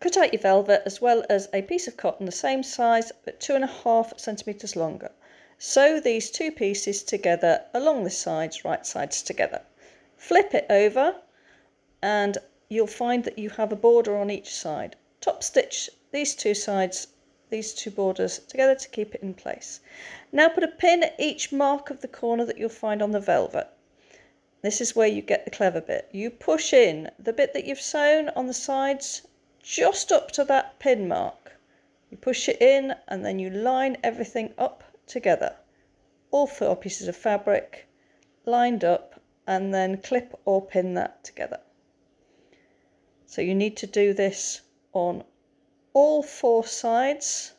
Cut out your velvet as well as a piece of cotton the same size but 2.5 centimetres longer. Sew these two pieces together along the sides, right sides together. Flip it over and you'll find that you have a border on each side. Top stitch these two sides, these two borders together to keep it in place. Now put a pin at each mark of the corner that you'll find on the velvet. This is where you get the clever bit. You push in the bit that you've sewn on the sides just up to that pin mark. You push it in and then you line everything up together. All 4 pieces of fabric lined up, and then clip or pin that together. So you need to do this on all 4 sides.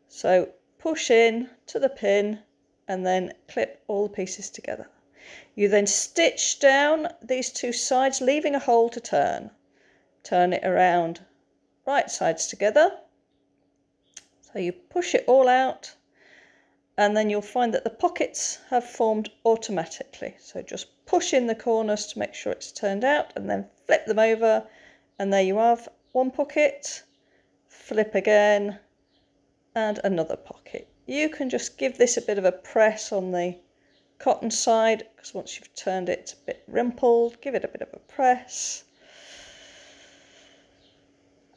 So push in to the pin and then clip all the pieces together. You then stitch down these 2 sides, leaving a hole to turn. Turn it around, right sides together. So you push it all out, and then you'll find that the pockets have formed automatically. So just push in the corners to make sure it's turned out, and then flip them over, and there you have one pocket, flip again, and another pocket. You can just give this a bit of a press on the cotton side, because once you've turned it, it's a bit rumpled. Give it a bit of a press.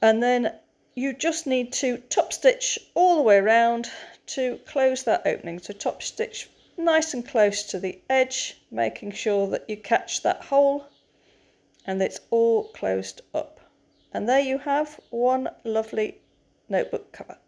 And then you just need to top stitch all the way around to close that opening. So top stitch nice and close to the edge, making sure that you catch that hole and it's all closed up. And there you have one lovely notebook cover.